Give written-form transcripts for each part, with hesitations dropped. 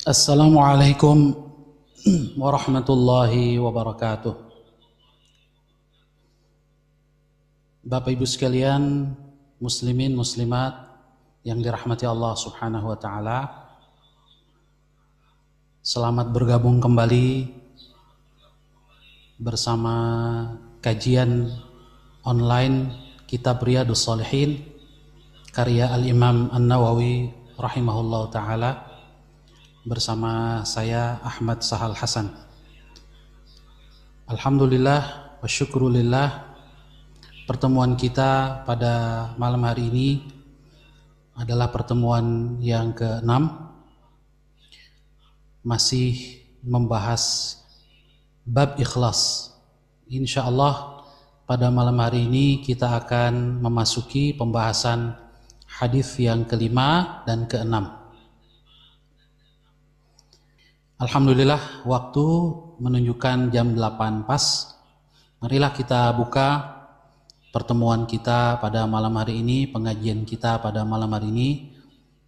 Assalamualaikum warahmatullahi wabarakatuh. Bapak Ibu sekalian, muslimin muslimat yang dirahmati Allah Subhanahu wa taala. Selamat bergabung kembali bersama kajian online Kitab Riyadhus Shalihin karya Al-Imam An-Nawawi rahimahullahu taala bersama saya Ahmad Sahal Hasan. Alhamdulillah wa syukrulillah, pertemuan kita pada malam hari ini adalah pertemuan yang ke-6, masih membahas bab ikhlas. Insyaallah pada malam hari ini kita akan memasuki pembahasan hadis yang ke-5 dan ke-6. Alhamdulillah, waktu menunjukkan jam 8 pas. Marilah kita buka pertemuan kita pada malam hari ini, pengajian kita pada malam hari ini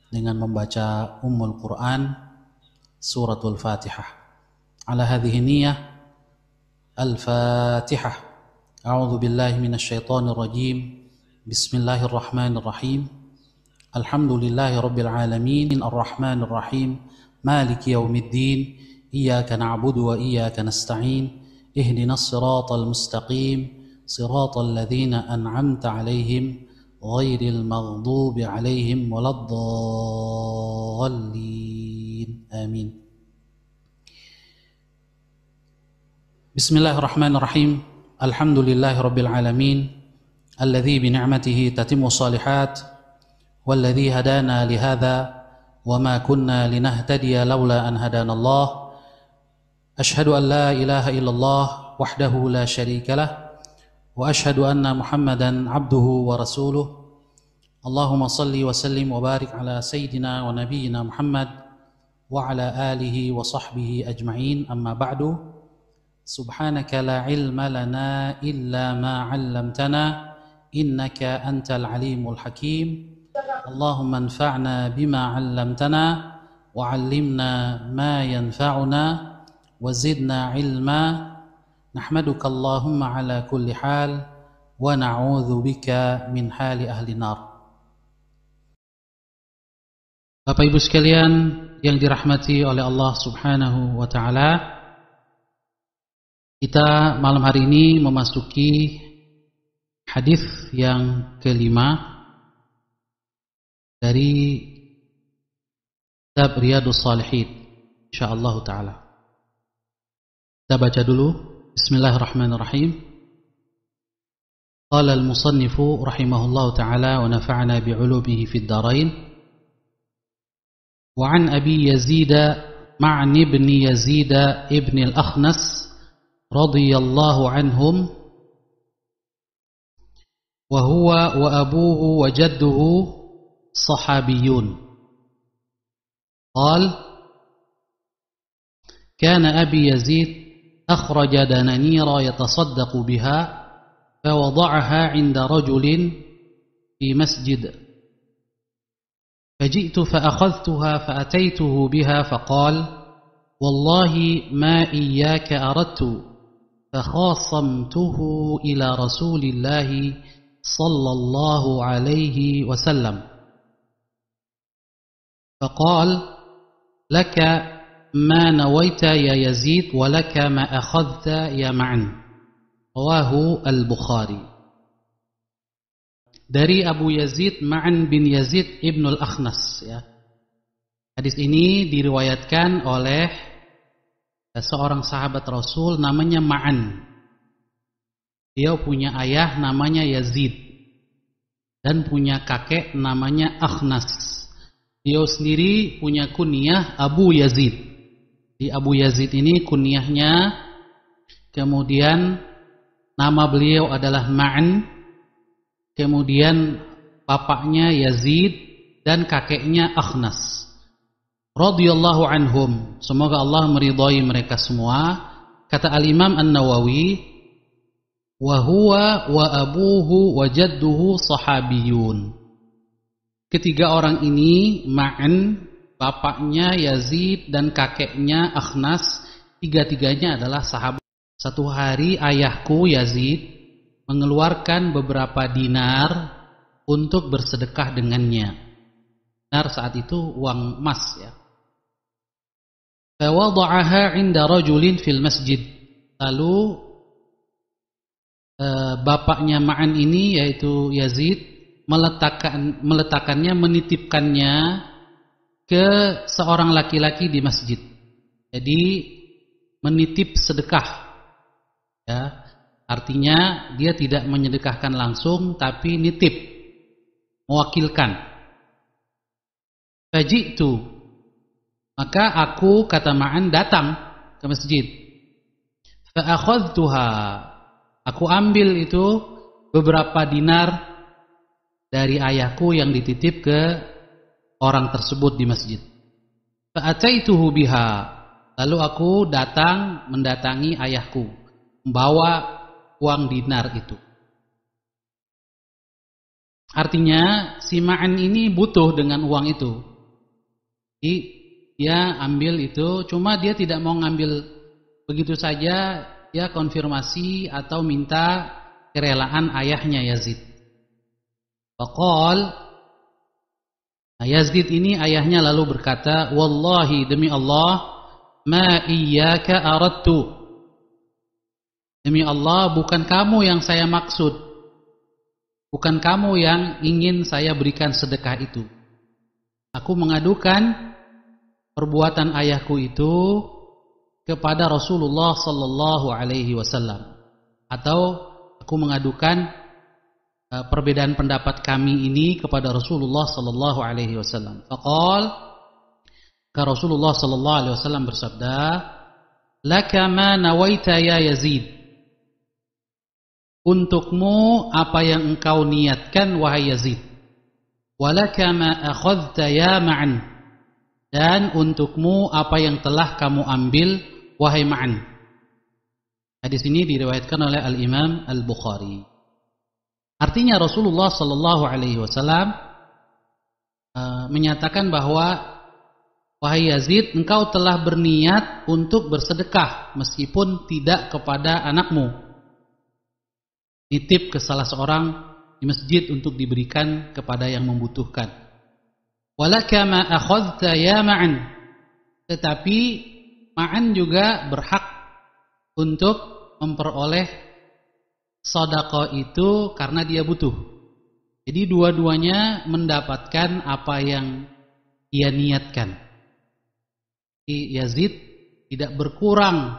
dengan membaca Ummul Quran, suratul Fatihah. Ala hadhihi niyyah, Al-Fatihah. A'udzu billahi minasyaitonir rajim. Bismillahirrahmanirrahim. Alhamdulillahi rabbil alamin, arrahmanir rahim. مالك يوم الدين إياك نعبد وإياك نستعين اهدنا الصراط المستقيم صراط الذين أنعمت عليهم غير المغضوب عليهم ولا الضالين آمين. بسم الله الرحمن الرحيم. الحمد لله رب العالمين الذي بنعمته تتم الصالحات والذي هدانا لهذا وما كنا لنهتدي لولا أن هدانا الله. أشهد أن لا إله إلا الله وحده لا شريك له وأشهد أن محمدا عبده ورسوله. اللهم صل وسلم وبارك على سيدنا ونبينا محمد وعلى آله وصحبه أجمعين. أما بعد، سبحانك لا علم لنا إلا ما علمتنا إنك أنت العليم الحكيم. اللهم انفعنا بما علمتنا وعلمنا ما ينفعنا وزدنا علما نحمدك اللهم على كل حال ونعوذ بك من حال أهل النار. Bapak Ibu sekalian yang dirahmati oleh Allah Subhanahu wa taala, kita malam hari ini memasuki hadis yang ke-5 dari Kitab Riyadhus Shalihin insyaallah taala. Kita baca dulu. Bismillahirrahmanirrahim. Qala al-musannifu rahimahullahu taala wa nafa'ana bi'ulumihi fid dharain. Wa an Abi Yazid Ma'n ibn Yazid ibn al-Akhnas radhiyallahu anhum wa huwa wa abuhu wa jadduhu صحابيون قال كان أبي يزيد أخرج دنانير يتصدق بها فوضعها عند رجل في مسجد فجئت فأخذتها فأتيته بها فقال والله ما إياك أردت فخاصمته إلى رسول الله صلى الله عليه وسلم فقال لك ما نويت يا يزيد ولك ما أخذت يا معن. رواه Al-Bukhari. Dari Abu Yazid Ma'n bin Yazid ibn al-Akhnas, ya. Hadis ini diriwayatkan oleh seorang sahabat Rasul namanya Ma'n. Dia punya ayah namanya Yazid dan punya kakek namanya Akhnas. Dia sendiri punya kunyah Abu Yazid. Di Abu Yazid ini kunyahnya, kemudian nama beliau adalah Ma'n, kemudian bapaknya Yazid dan kakeknya Akhnas. Radhiyallahu anhum, semoga Allah meridhai mereka semua. Kata Al-Imam An-Nawawi, wa huwa wa abuhu wa jadduhu sahabiyun. Ketiga orang ini, Ma'n, bapaknya Yazid dan kakeknya Akhnas, tiga-tiganya adalah sahabat. Satu hari ayahku Yazid mengeluarkan beberapa dinar untuk bersedekah dengannya. Dinar saat itu uang emas ya. Fawada'aha 'inda rajulin fil masjid. Lalu bapaknya Ma'an ini yaitu Yazid meletakkannya, menitipkannya ke seorang laki-laki di masjid. Jadi menitip sedekah ya. Artinya dia tidak menyedekahkan langsung tapi nitip, mewakilkan. Faji'tu, maka aku, kata Ma'an, datang ke masjid. Fa akhadtuha, aku ambil itu beberapa dinar dari ayahku yang dititip ke orang tersebut di masjid. Fa ataituhu biha, lalu aku mendatangi ayahku, membawa uang dinar itu. Artinya si Ma'an ini butuh dengan uang itu. Jadi dia ambil itu, cuma dia tidak mau ngambil begitu saja, dia konfirmasi atau minta kerelaan ayahnya Yazid. Faqal, Yazid ini ayahnya lalu berkata, wallahi, demi Allah, ma iyyaka aradtu. Demi Allah, bukan kamu yang saya maksud. Bukan kamu yang ingin saya berikan sedekah itu. Aku mengadukan perbuatan ayahku itu kepada Rasulullah sallallahu alaihi wasallam. Atau aku mengadukan perbedaan pendapat kami ini kepada Rasulullah sallallahu alaihi wasallam. Faqal, Rasulullah sallallahu alaihi wasallam bersabda, laka ma nawaita ya Yazid. Untukmu apa yang engkau niatkan wahai Yazid. Walaka ma akhadhta ya Ma'an. Dan untukmu apa yang telah kamu ambil wahai Ma'an. Hadis ini diriwayatkan oleh Al-Imam Al-Bukhari. Artinya Rasulullah sallallahu alaihi wasallam menyatakan bahwa wahai Yazid, engkau telah berniat untuk bersedekah meskipun tidak kepada anakmu. Nitip ke salah seorang di masjid untuk diberikan kepada yang membutuhkan. Walaka ma akhadhta ya Ma'an. Tetapi Ma'an juga berhak untuk memperoleh sedekah itu karena dia butuh. Jadi dua-duanya mendapatkan apa yang ia niatkan. Yazid tidak berkurang,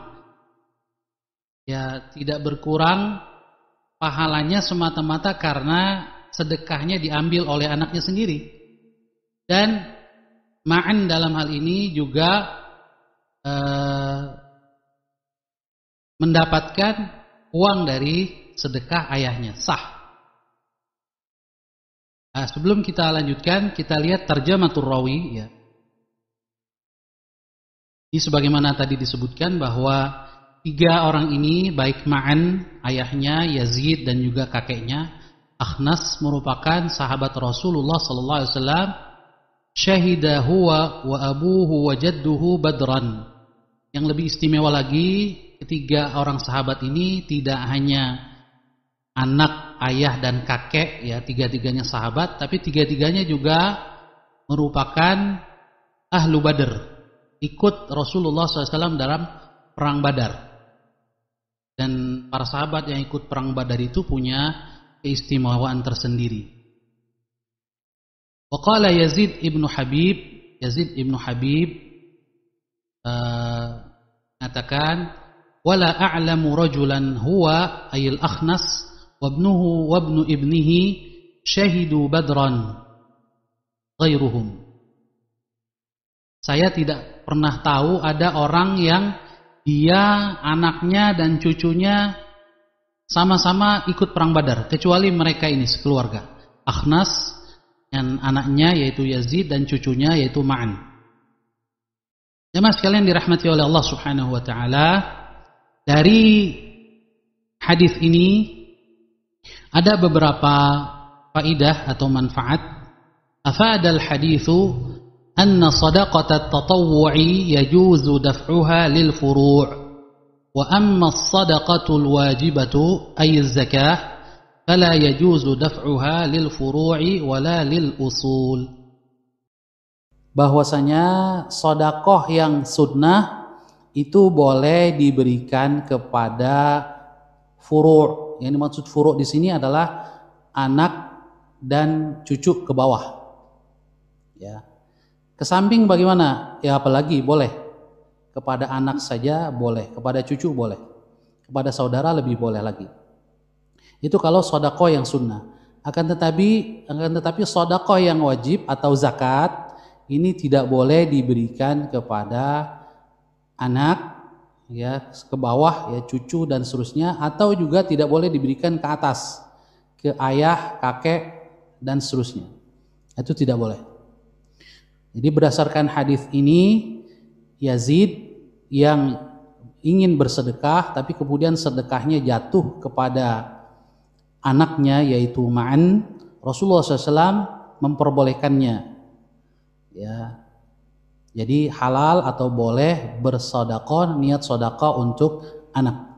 ya tidak berkurang pahalanya semata-mata karena sedekahnya diambil oleh anaknya sendiri. Dan Ma'an dalam hal ini juga mendapatkan uang dari sedekah ayahnya, sah. Nah, sebelum kita lanjutkan, kita lihat tarjamatur rawi ya. Ini sebagaimana tadi disebutkan bahwa tiga orang ini, baik Ma'an, ayahnya, Yazid, dan juga kakeknya, Akhnas, merupakan sahabat Rasulullah sallallahu alaihi wasallam. Syahida huwa wa abuhu wa jadduhu badran. Yang lebih istimewa lagi, ketiga orang sahabat ini tidak hanya anak, ayah, dan kakek, ya tiga-tiganya sahabat, tapi tiga-tiganya juga merupakan ahlu Badr, ikut Rasulullah SAW dalam perang Badar. Dan para sahabat yang ikut perang Badar itu punya keistimewaan tersendiri. Waqala Yazid ibnu Habib mengatakan, wala a'lamu rajulan huwa ayil Akhnas wa ibnuhu wa ibnu ibnihi syahidu badran ghairuhum. Saya tidak pernah tahu ada orang yang dia, anaknya, dan cucunya sama-sama ikut perang Badar, kecuali mereka ini sekeluarga. Akhnas dan anaknya yaitu Yazid dan cucunya yaitu Ma'an. Jemaah sekalian dirahmati oleh Allah Subhanahu wa taala, dari hadis ini ada beberapa faidah atau manfaat. Afadal hadithu anna sadaqata at-tatawwu'i yajuzu daf'uha lil furu' wa amma as-sadaqatul wajibatu ay az-zakah fala yajuzu daf'uha lil furu'i wala lil usul. Bahwasanya sedekah yang sunnah itu boleh diberikan kepada furu'. Yang dimaksud furu' di sini adalah anak dan cucu ke bawah. Ya. Ke samping bagaimana? Ya apalagi boleh. Kepada anak saja boleh, kepada cucu boleh. Kepada saudara lebih boleh lagi. Itu kalau sedekah yang sunnah. Akan tetapi sedekah yang wajib atau zakat ini tidak boleh diberikan kepada anak ya ke bawah ya cucu dan seterusnya, atau juga tidak boleh diberikan ke atas ke ayah, kakek dan seterusnya. Itu tidak boleh. Jadi berdasarkan hadis ini, Yazid yang ingin bersedekah tapi kemudian sedekahnya jatuh kepada anaknya yaitu Ma'an, Rasulullah SAW memperbolehkannya. Ya. Jadi halal atau boleh bersedekah, niat sedekah untuk anak.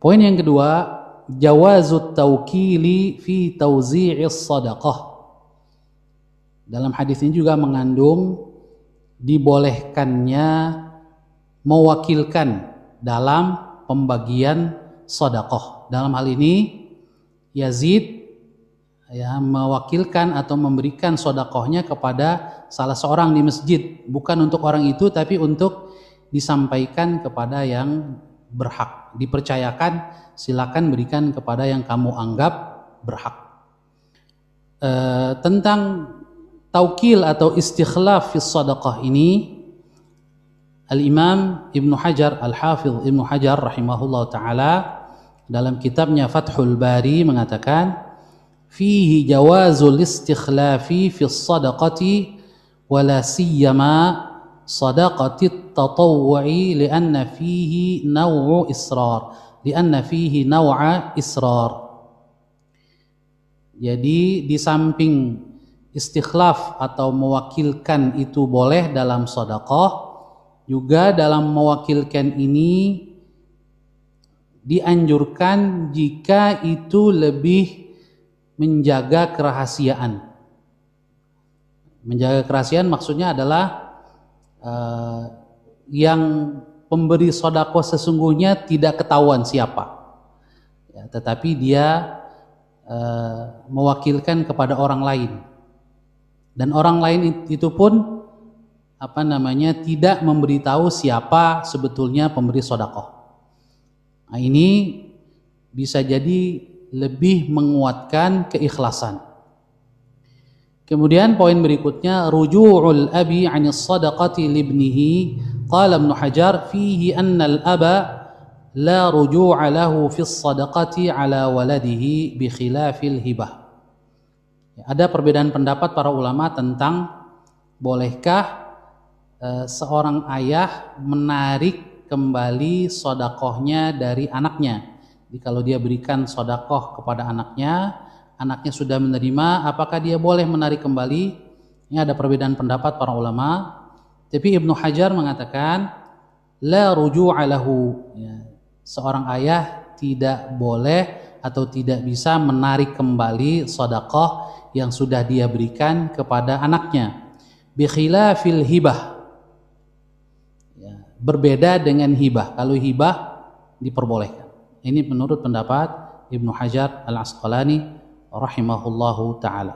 Poin yang kedua, jawazut tawkili fi tawzi'is sadaqah. Dalam hadis ini juga mengandung dibolehkannya mewakilkan dalam pembagian sedekah. Dalam hal ini Yazid ya mewakilkan atau memberikan sedekahnya kepada salah seorang di masjid, bukan untuk orang itu tapi untuk disampaikan kepada yang berhak. Dipercayakan, silakan berikan kepada yang kamu anggap berhak. Tentang taukil atau istikhlaf fi sedekah ini, Al-Imam Ibnu Hajar, Al-Hafidh Ibnu Hajar rahimahullah ta'ala dalam kitabnya Fathul Bari mengatakan fihi jawazul istikhlafi fi sadaqati wala siyama sadaqati tatawwu'i lianna fihi naw'u israr. Jadi di samping istikhlaf atau mewakilkan itu boleh dalam sedekah, juga dalam mewakilkan ini dianjurkan jika itu lebih menjaga kerahasiaan. Menjaga kerahasiaan maksudnya adalah yang pemberi sedekah sesungguhnya tidak ketahuan siapa, ya, tetapi dia mewakilkan kepada orang lain. Dan orang lain itu pun tidak memberitahu siapa sebetulnya pemberi sedekah. Nah, ini bisa jadi lebih menguatkan keikhlasan. Kemudian poin berikutnya ruju'ul abi 'anis sadaqati libnihi. Qala Ibnu Hajar fihi anna al-aba la ruju'a lahu fi sadaqati 'ala waladihi bi khilafil hibah. Ada perbedaan pendapat para ulama tentang bolehkah seorang ayah menarik kembali sedekahnya dari anaknya. Jadi kalau dia berikan sedekah kepada anaknya sudah menerima, apakah dia boleh menarik kembali? Ini ada perbedaan pendapat para ulama. Tapi Ibnu Hajar mengatakan la ruju'a lahu. Ya, seorang ayah tidak boleh atau tidak bisa menarik kembali sedekah yang sudah dia berikan kepada anaknya. Bi khilafil hibah. Ya, berbeda dengan hibah. Kalau hibah diperbolehkan. Ini menurut pendapat Ibnu Hajar Al-Asqalani rahimahullahu ta'ala.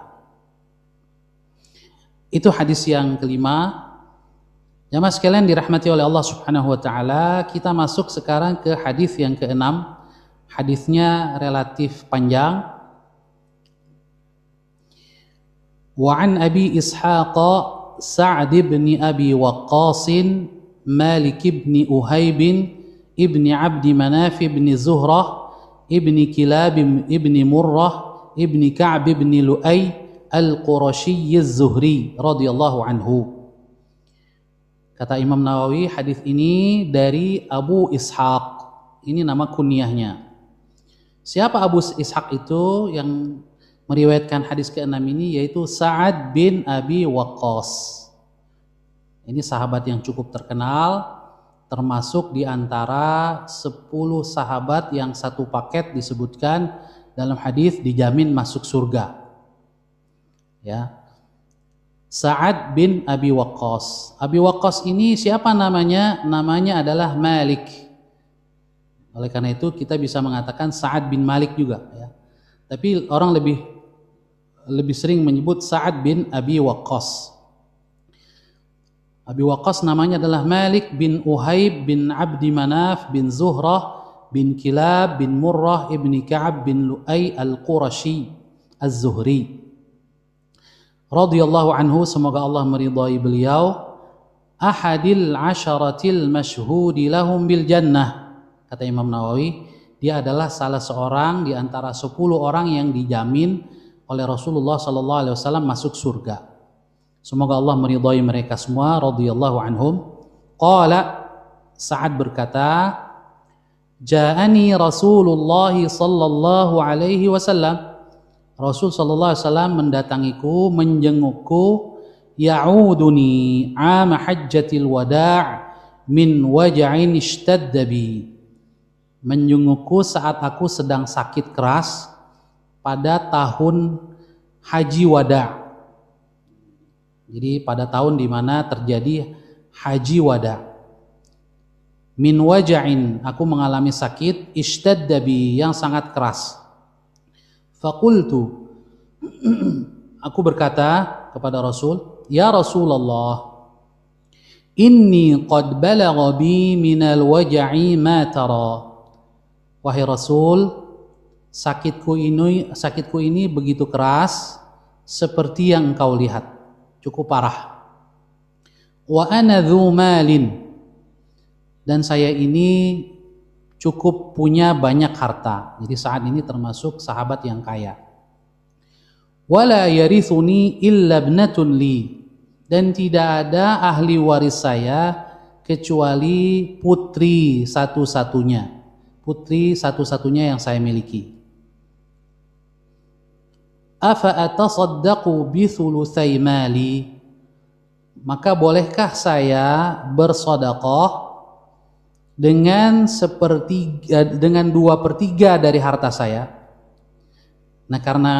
Itu hadis yang kelima. Jamaah sekalian dirahmati oleh Allah subhanahu wa ta'ala, kita masuk sekarang ke hadis yang keenam. Hadisnya relatif panjang. Wa an Abi Ishaq Sa'd bin Abi Waqqas Malik bin Uhayb ibn Abdi Manaf ibn Zuhrah ibn Kilab ibn Murrah ibn Ka'b ibn Lu'ay al-Qurashi az-Zuhri radhiyallahu anhu. Kata Imam Nawawi, hadis ini dari Abu Ishaq. Ini nama kunyahnya. Siapa Abu Ishaq itu? Yang meriwayatkan hadis ke-6 ini yaitu Sa'ad bin Abi Waqqas. Ini sahabat yang cukup terkenal, termasuk di antara 10 sahabat yang satu paket disebutkan dalam hadis dijamin masuk surga. Ya. Sa'ad bin Abi Waqqas. Abi Waqqas ini siapa namanya? Namanya adalah Malik. Oleh karena itu kita bisa mengatakan Sa'ad bin Malik juga, ya. Tapi orang lebih sering menyebut Sa'ad bin Abi Waqqas. Abi Waqqas namanya adalah Malik bin Uhaib bin Abdi Manaf bin Zuhrah bin Kilab bin Murrah ibni Ka'ab bin Lu'ay al-Qurashi az-Zuhri. Radhiyallahu anhu, semoga Allah meridai beliau. Ahadil asharatil masyhudi lahum bil jannah. Kata Imam Nawawi, dia adalah salah seorang di antara 10 orang yang dijamin oleh Rasulullah SAW masuk surga. Semoga Allah meridai mereka semua, radhiyallahu anhum. Qala, Sa'ad berkata, Ja'ani Rasulullah sallallahu alaihi wasallam. Rasul sallallahu alaihi wasallam mendatangiku, menjengukku, ya'uduni 'ama hajjatil wada' min waj'in ishtadda bi. Menjengukku saat aku sedang sakit keras pada tahun haji wada'. Jadi pada tahun di mana terjadi haji wada. Min waja'in, aku mengalami sakit, ishtadda bi, yang sangat keras. Faqultu, aku berkata kepada Rasul, ya Rasulullah, inni qad balagha bi minal waja'i ma tara. Wahai Rasul, sakitku ini begitu keras seperti yang engkau lihat. Cukup parah. Wa ana dzu malin, dan saya ini cukup punya banyak harta. Jadi saat ini termasuk sahabat yang kaya. Wala yarithuni illa ibnatun li, dan tidak ada ahli waris saya kecuali putri satu-satunya. Putri satu-satunya yang saya miliki. Afa atasaddaqu bi thulutsai mali, maka bolehkah saya bersedekah dengan 2/3 dari harta saya? Nah, karena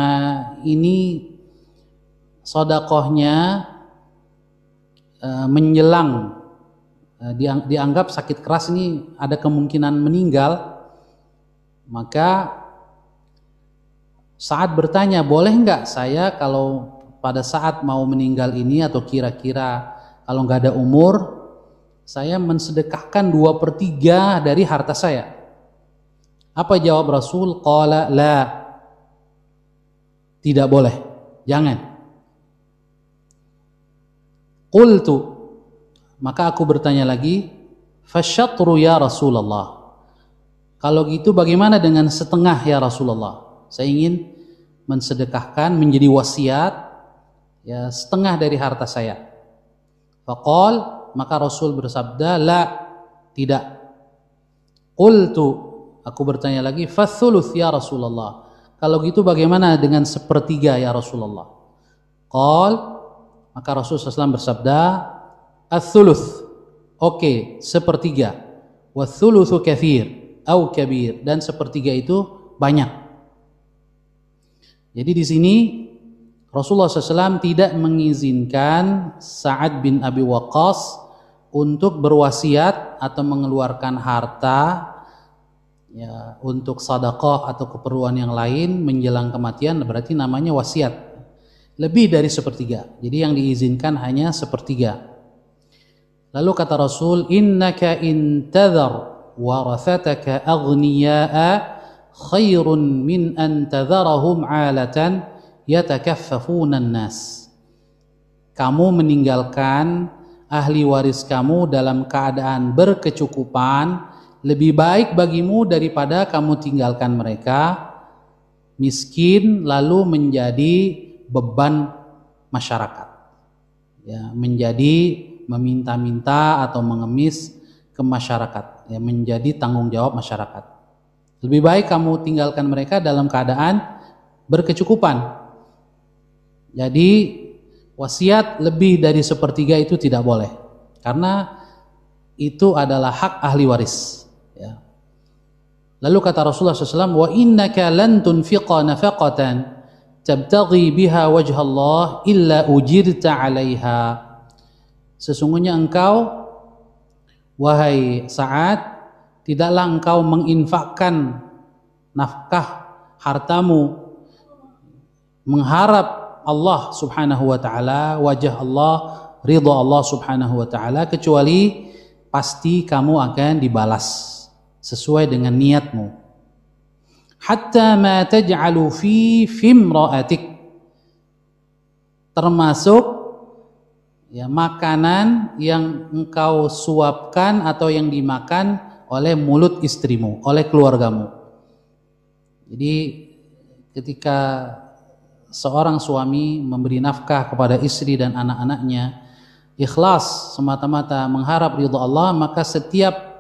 ini sedekahnya menjelang dianggap sakit keras ini ada kemungkinan meninggal, maka Sa'ad bertanya, boleh nggak saya kalau pada saat mau meninggal ini atau kira-kira kalau nggak ada umur, saya mensedekahkan 2/3 dari harta saya? Apa jawab Rasul? Qala la, tidak boleh, jangan. Qultu, maka aku bertanya lagi, fasyatru ya Rasulullah, kalau gitu bagaimana dengan setengah ya Rasulullah? Saya ingin mensedekahkan, menjadi wasiat, ya, setengah dari harta saya. Faqal, maka Rasul bersabda, la, tidak. Qultu, aku bertanya lagi, fathuluth ya Rasulullah, kalau gitu bagaimana dengan 1/3 ya Rasulullah? Qal, maka Rasul SAW bersabda, athuluth, oke, 1/3. Wathuluthu kathir au kabir, dan 1/3 itu banyak. Jadi di sini Rasulullah SAW tidak mengizinkan Sa'ad bin Abi Waqqas untuk berwasiat atau mengeluarkan harta, ya, untuk sedekah atau keperluan yang lain menjelang kematian, berarti namanya wasiat. Lebih dari 1/3. Jadi yang diizinkan hanya 1/3. Lalu kata Rasul, innaka intadhar warathataka aghniya'a khairun min an tadharahum 'alatan yatakaffafuna an-nas. Kamu meninggalkan ahli waris kamu dalam keadaan berkecukupan lebih baik bagimu daripada kamu tinggalkan mereka miskin lalu menjadi beban masyarakat, ya, menjadi meminta-minta atau mengemis ke masyarakat, ya, menjadi tanggung jawab masyarakat. Lebih baik kamu tinggalkan mereka dalam keadaan berkecukupan. Jadi wasiat lebih dari sepertiga itu tidak boleh, karena itu adalah hak ahli waris. Ya. Lalu kata Rasulullah SAW, wa innaka lan tunfiqa nafaqatan tabtaghi biha wajha Allah illa ujirta 'alaiha. Sesungguhnya engkau, wahai Sa'ad, tidaklah engkau menginfakkan nafkah hartamu mengharap Allah Subhanahu wa taala, wajah Allah, ridha Allah Subhanahu wa taala, kecuali pasti kamu akan dibalas sesuai dengan niatmu. Hatta ma taj'alu fi fimra'atik, termasuk ya, makanan yang engkau suapkan atau yang dimakan oleh mulut istrimu, oleh keluargamu. Jadi ketika seorang suami memberi nafkah kepada istri dan anak-anaknya ikhlas semata-mata mengharap ridha Allah, maka setiap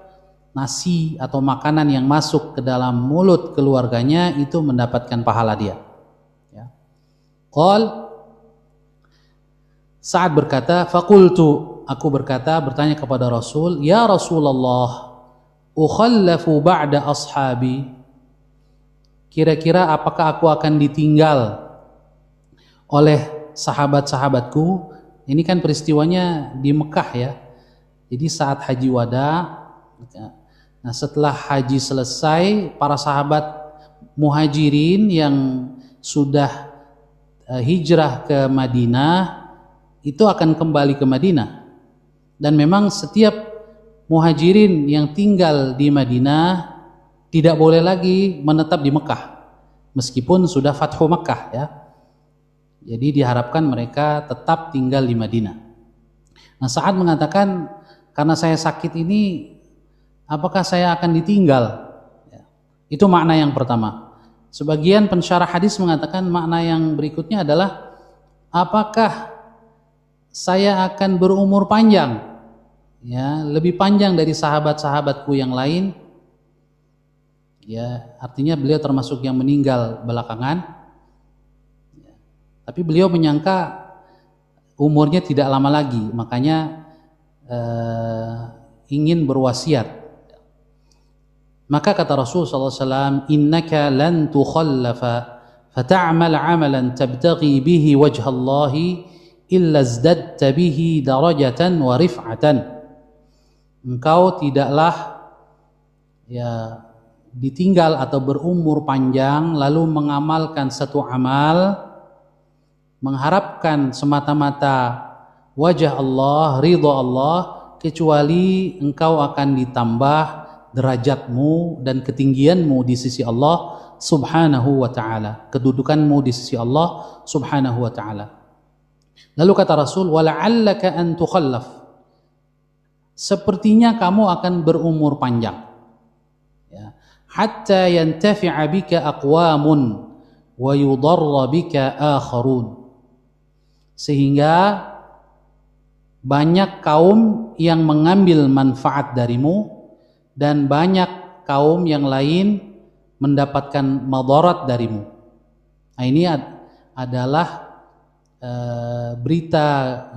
nasi atau makanan yang masuk ke dalam mulut keluarganya itu mendapatkan pahala dia. Ya. Sa'ad berkata, faqultu, aku bertanya kepada Rasul, ya Rasulullah, ukhallafu ba'da ashabi, kira-kira apakah aku akan ditinggal oleh sahabat-sahabatku? Ini kan peristiwanya di Mekah ya. Jadi saat haji wada, nah setelah haji selesai, para sahabat muhajirin yang sudah hijrah ke Madinah itu akan kembali ke Madinah. Dan memang setiap muhajirin yang tinggal di Madinah tidak boleh lagi menetap di Mekah, meskipun sudah Fathu Mekah ya. Jadi diharapkan mereka tetap tinggal di Madinah. Nah, Sa'ad mengatakan, karena saya sakit ini, apakah saya akan ditinggal? Ya. Itu makna yang pertama. Sebagian pensyarah hadis mengatakan makna yang berikutnya adalah, apakah saya akan berumur panjang, ya, lebih panjang dari sahabat-sahabatku yang lain? Ya, artinya beliau termasuk yang meninggal belakangan. Ya. Tapi beliau menyangka umurnya tidak lama lagi, makanya ingin berwasiat. Maka kata Rasulullah SAW, innaka lan tukhallafa fata'mal 'amalan tabtaghi bihi wajha Allahi illa zdadta bihi darajatan wa rif'atan. Engkau tidaklah ya ditinggal atau berumur panjang lalu mengamalkan satu amal mengharapkan semata-mata wajah Allah, ridha Allah, kecuali engkau akan ditambah derajatmu dan ketinggianmu di sisi Allah Subhanahu wa ta'ala, kedudukanmu di sisi Allah Subhanahu wa ta'ala. Lalu kata Rasul, wala'allaka an tukhallaf, sepertinya kamu akan berumur panjang, ya, hatta yantafi'a bika aqwamun wa yudarra bika akharun, sehingga banyak kaum yang mengambil manfaat darimu dan banyak kaum yang lain mendapatkan madarat darimu. Nah, ini adalah berita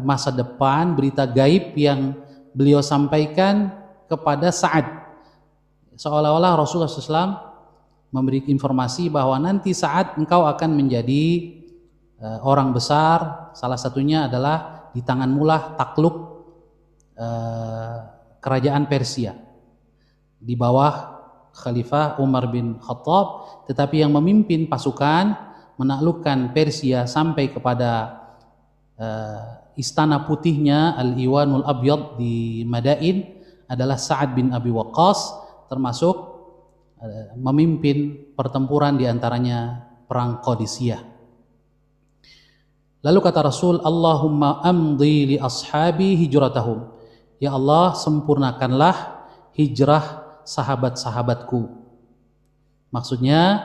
masa depan, berita gaib yang beliau sampaikan kepada Sa'ad. Seolah-olah Rasulullah SAW memberi informasi bahwa nanti Sa'ad engkau akan menjadi orang besar, salah satunya adalah di tanganmu lah takluk kerajaan Persia di bawah Khalifah Umar bin Khattab, tetapi yang memimpin pasukan menaklukkan Persia sampai kepada istana putihnya Al-Iwanul Abyad di Madain adalah Sa'ad bin Abi Waqqas, termasuk memimpin pertempuran diantaranya perang Qadisiyah. Lalu kata Rasul, Allahumma amdi li ashabi hijratahum, ya Allah sempurnakanlah hijrah sahabat-sahabatku. Maksudnya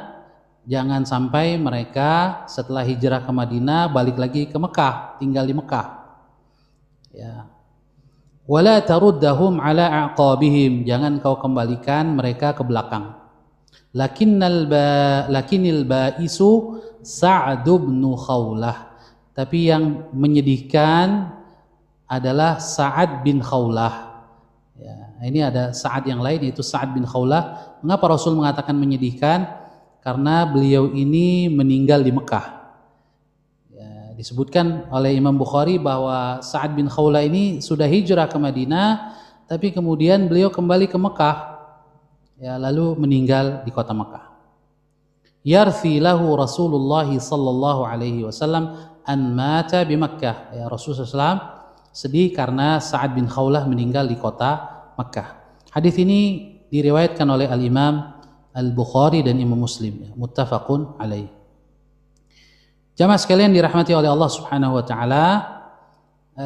jangan sampai mereka setelah hijrah ke Madinah balik lagi ke Mekah, tinggal di Mekah. Ya. Wala taruddahum ala aqabihim, jangan kau kembalikan mereka ke belakang. Lakinnal ba'isu Sa'd bin Khawlah. Tapi yang menyedihkan adalah Sa'ad bin Khawlah. Ya, ini ada Sa'ad yang lain yaitu Sa'ad bin Khawlah. Mengapa Rasul mengatakan menyedihkan? Karena beliau ini meninggal di Mekah. Ya, disebutkan oleh Imam Bukhari bahwa Sa'ad bin Khawlah ini sudah hijrah ke Madinah, tapi kemudian beliau kembali ke Mekah. Ya, lalu meninggal di kota Mekah. Yarthi lahu Rasulullah sallallahu alaihi wasallam an mata bi Makkah. Ya, Rasulullah SAW sedih karena Sa'ad bin Khawlah meninggal di kota Makkah. Hadis ini diriwayatkan oleh Al-Imam Al-Bukhari dan Imam Muslim, ya, muttafaqun alaih. Jamaah sekalian dirahmati oleh Allah Subhanahu wa taala,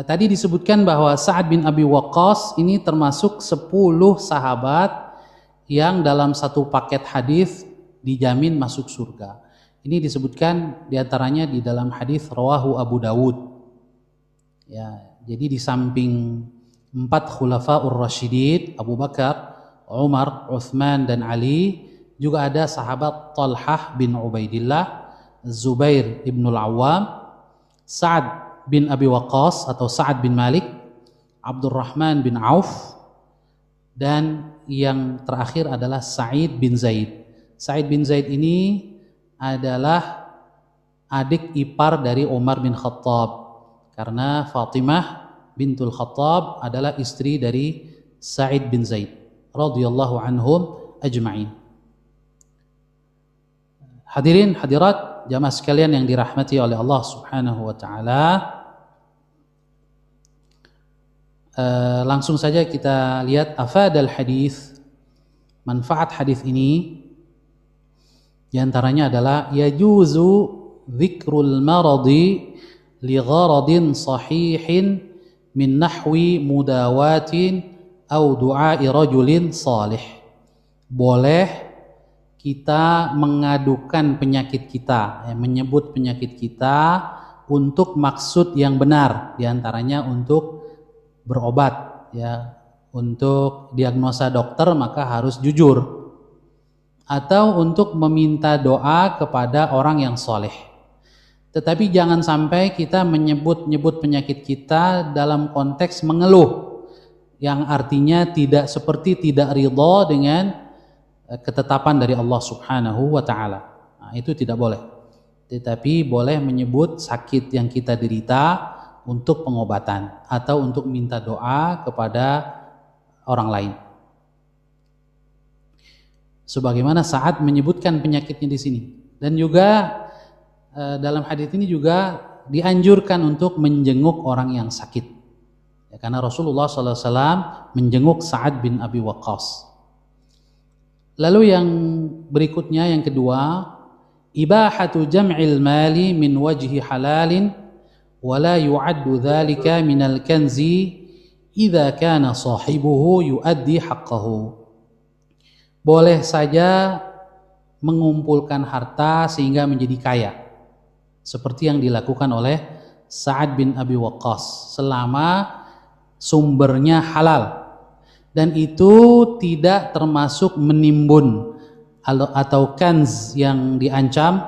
tadi disebutkan bahwa Sa'ad bin Abi Waqqas ini termasuk 10 sahabat yang dalam satu paket hadis dijamin masuk surga. Ini disebutkan diantaranya di dalam hadis rawahu Abu Dawud. Ya, jadi di samping 4 khulafaur rasyidin, Abu Bakar, Umar, Uthman dan Ali, juga ada sahabat Talhah bin Ubaidillah, Zubair ibn al-Awwam, Sa'ad bin Abi Waqqas atau Sa'ad bin Malik, Abdurrahman bin Auf, dan yang terakhir adalah Sa'id bin Zaid. Sa'id bin Zaid ini adalah adik ipar dari Umar bin Khattab, karena Fatimah bintul Khattab adalah istri dari Sa'id bin Zaid radhiyallahu anhum ajma'in. Hadirin hadirat jamaah sekalian yang dirahmati oleh Allah Subhanahu wa taala, langsung saja kita lihat afadal hadis, manfaat hadis ini. Di antaranya adalah yajuzu dzikrul maradi li gharadin sahihin min nahwi mudawatin au du'ai rajulin salih. Boleh kita mengadukan penyakit kita, menyebut penyakit kita untuk maksud yang benar, di antaranya untuk berobat, ya, untuk diagnosa dokter maka harus jujur, atau untuk meminta doa kepada orang yang soleh. Tetapi jangan sampai kita menyebut-nyebut penyakit kita dalam konteks mengeluh, yang artinya tidak ridha dengan ketetapan dari Allah Subhanahu wa taala. Nah, itu tidak boleh. Tetapi boleh menyebut sakit yang kita derita untuk pengobatan atau untuk minta doa kepada orang lain. Sebagaimana Sa'ad menyebutkan penyakitnya di sini, dan juga dalam hadis ini juga dianjurkan untuk menjenguk orang yang sakit, ya, karena Rasulullah SAW menjenguk Sa'ad bin Abi Waqqas. Lalu yang berikutnya, yang kedua, ibahatu jam'il mali min wajhi halalin wala yu'addu dzalika minal kanzi idza kana sahibuhu yuaddi haqqahu. Boleh saja mengumpulkan harta sehingga menjadi kaya, seperti yang dilakukan oleh Sa'ad bin Abi Waqqas, selama sumbernya halal, dan itu tidak termasuk menimbun atau kanz yang diancam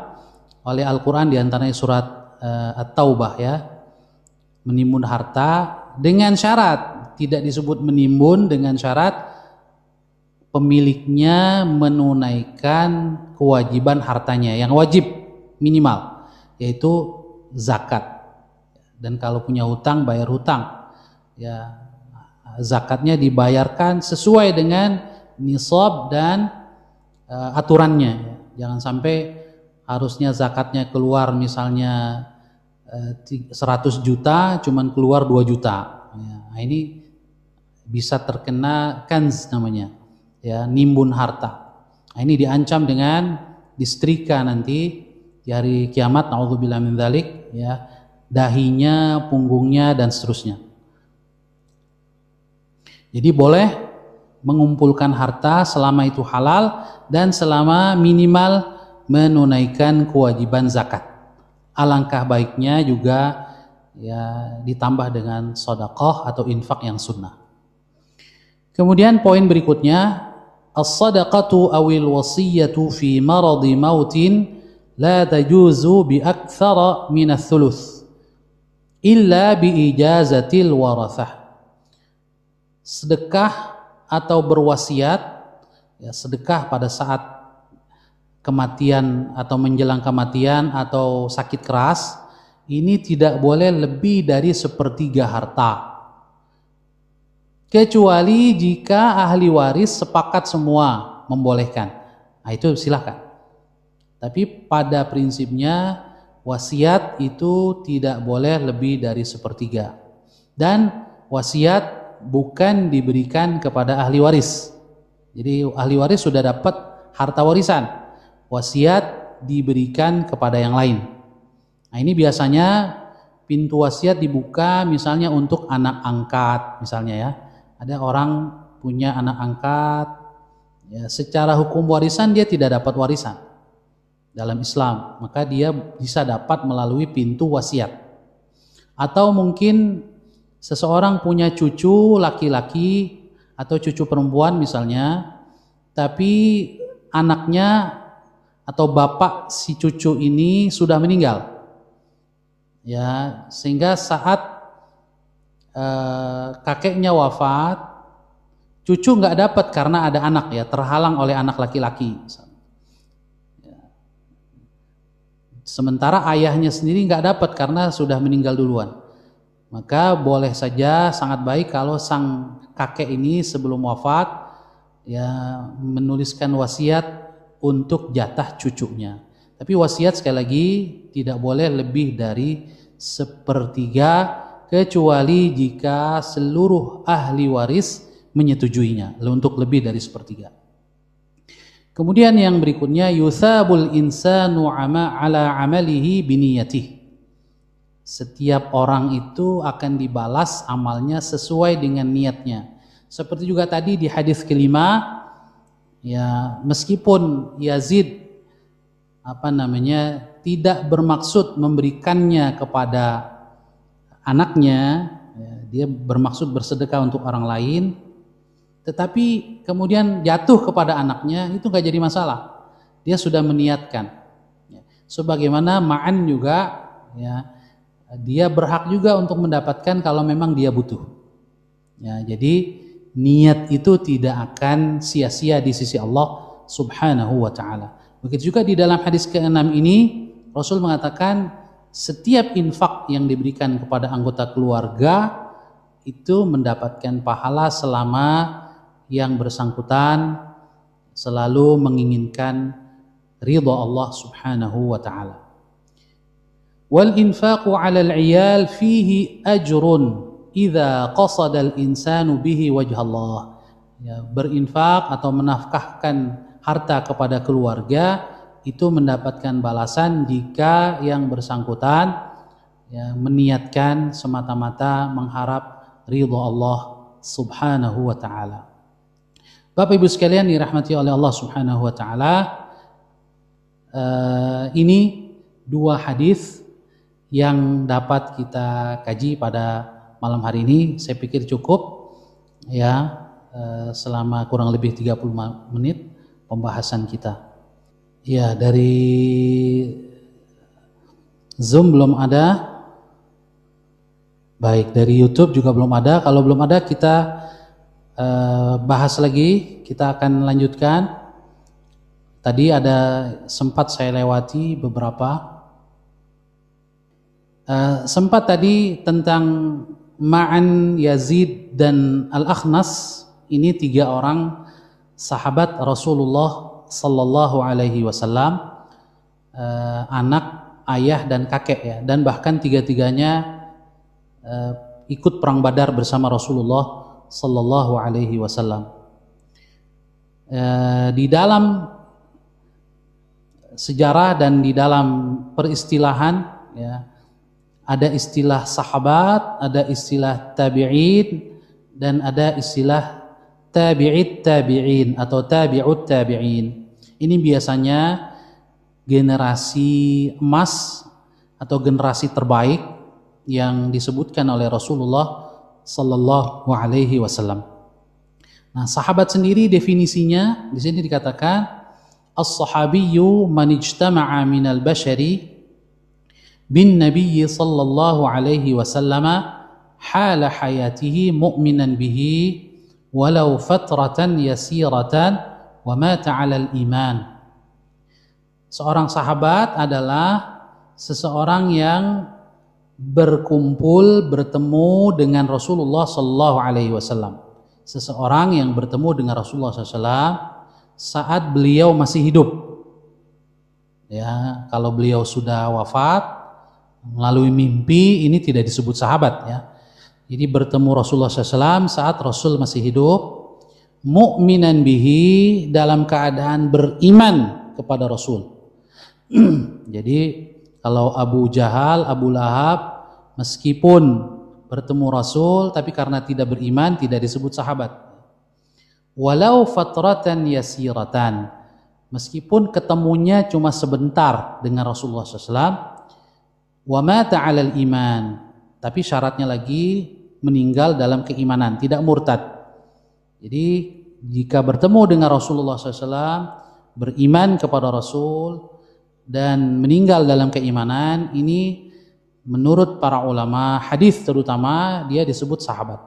oleh Al-Quran, diantaranya surat At-Taubah, ya, menimbun harta dengan syarat, tidak disebut menimbun dengan syarat pemiliknya menunaikan kewajiban hartanya yang wajib minimal, yaitu zakat. Dan kalau punya hutang, bayar hutang, ya, zakatnya dibayarkan sesuai dengan nisab dan aturannya. Jangan sampai harusnya zakatnya keluar misalnya 100 juta cuman keluar 2 juta. Nah, ini bisa terkena kanz namanya, ya, nimbun harta. Nah, ini diancam dengan disetrika nanti di hari kiamat, naudzubillah min dzalik, ya, dahinya, punggungnya dan seterusnya. Jadi boleh mengumpulkan harta selama itu halal dan selama minimal menunaikan kewajiban zakat. Alangkah baiknya juga, ya, ditambah dengan sedekah atau infak yang sunnah. Kemudian poin berikutnya, as-sadaqatu awil wasiyatu fi maradi mautin la tajuzu bi aktsara min ats-tsuluts illa bi ijazatil warathah. Sedekah atau berwasiat, ya, sedekah pada saat kematian atau menjelang kematian atau sakit keras, ini tidak boleh lebih dari 1/3 harta, kecuali jika ahli waris sepakat semua membolehkan. Nah, itu silakan. Tapi pada prinsipnya wasiat itu tidak boleh lebih dari 1/3, dan wasiat bukan diberikan kepada ahli waris. Jadi ahli waris sudah dapat harta warisan, wasiat diberikan kepada yang lain. Nah, ini biasanya pintu wasiat dibuka misalnya untuk anak angkat, misalnya ya. Ada orang punya anak angkat, ya, secara hukum warisan dia tidak dapat warisan dalam Islam, maka dia bisa dapat melalui pintu wasiat. Atau mungkin seseorang punya cucu laki-laki atau cucu perempuan misalnya, tapi anaknya atau bapak si cucu ini sudah meninggal, ya, sehingga saat kakeknya wafat, cucu nggak dapat karena ada anak, ya, terhalang oleh anak laki-laki. Sementara ayahnya sendiri nggak dapat karena sudah meninggal duluan. Maka boleh saja, sangat baik kalau sang kakek ini sebelum wafat, ya, menuliskan wasiat untuk jatah cucunya. Tapi wasiat sekali lagi tidak boleh lebih dari 1/3, kecuali jika seluruh ahli waris menyetujuinya untuk lebih dari 1/3. Kemudian yang berikutnya, yusabul insanu ala amalihi biniyatihi. Setiap orang itu akan dibalas amalnya sesuai dengan niatnya. Seperti juga tadi di hadis kelima, ya, meskipun Yazid tidak bermaksud memberikannya kepada anaknya, ya, dia bermaksud bersedekah untuk orang lain, tetapi kemudian jatuh kepada anaknya, itu nggak jadi masalah. Dia sudah meniatkan. Ya. Sebagaimana ma'an juga, ya, dia berhak juga untuk mendapatkan kalau memang dia butuh. Ya, jadi niat itu tidak akan sia-sia di sisi Allah Subhanahu wa taala. Begitu juga di dalam hadis ke-6 ini, Rasul mengatakan setiap infak yang diberikan kepada anggota keluarga itu mendapatkan pahala selama yang bersangkutan selalu menginginkan ridha Allah Subhanahu wa taala. Wal infaqu 'alal 'iyal fihi ajrun idza qasada al-insanu bihi wajh Allah. Ya, berinfak atau menafkahkan harta kepada keluarga itu mendapatkan balasan jika yang bersangkutan, ya, meniatkan semata-mata mengharap ridha Allah Subhanahu wa taala. Bapak Ibu sekalian dirahmati oleh Allah Subhanahu wa taala, ini dua hadis yang dapat kita kaji pada malam hari ini. Saya pikir cukup, ya, selama kurang lebih 35 menit pembahasan kita. Ya, dari Zoom belum ada. Baik, dari YouTube juga belum ada. Kalau belum ada, kita bahas lagi, kita akan lanjutkan. Tadi ada sempat saya lewati beberapa. Sempat tadi tentang Ma'an, Yazid, dan Al-Akhnas. Ini 3 orang sahabat Rasulullah Sallallahu Alaihi Wasallam, anak, ayah, dan kakek, ya. Dan bahkan 3-tiganya ikut perang Badar bersama Rasulullah Sallallahu Alaihi Wasallam. Di dalam sejarah dan di dalam peristilahan, ya, ada istilah sahabat, ada istilah tabi'in, dan ada istilah tabi'it tabi'in atau tabi'ut tabi'in. Ini biasanya generasi emas atau generasi terbaik yang disebutkan oleh Rasulullah Sallallahu Alaihi Wasallam. Nah, sahabat sendiri definisinya di sini dikatakan as-sahabiyyu man ijtama'a minal bashari bin nabiyyi sallallahu alaihi wasallam hala hayatihi mu'minan bihi walau fatratan yasiratan wa mata 'alal iman. Seorang sahabat adalah seseorang yang berkumpul, bertemu dengan Rasulullah sallallahu alaihi wasallam. Seseorang yang bertemu dengan Rasulullah SAW saat beliau masih hidup. Ya, kalau beliau sudah wafat melalui mimpi, ini tidak disebut sahabat ya. Jadi bertemu Rasulullah SAW saat Rasul masih hidup, mu'minan bihi, dalam keadaan beriman kepada Rasul. Jadi kalau Abu Jahal, Abu Lahab meskipun bertemu Rasul tapi karena tidak beriman tidak disebut sahabat. Walau fatratan yasiratan, meskipun ketemunya cuma sebentar dengan Rasulullah SAW, wa mata 'alal iman, tapi syaratnya lagi meninggal dalam keimanan, tidak murtad. Jadi jika bertemu dengan Rasulullah SAW, beriman kepada Rasul dan meninggal dalam keimanan, ini menurut para ulama hadis terutama dia disebut sahabat.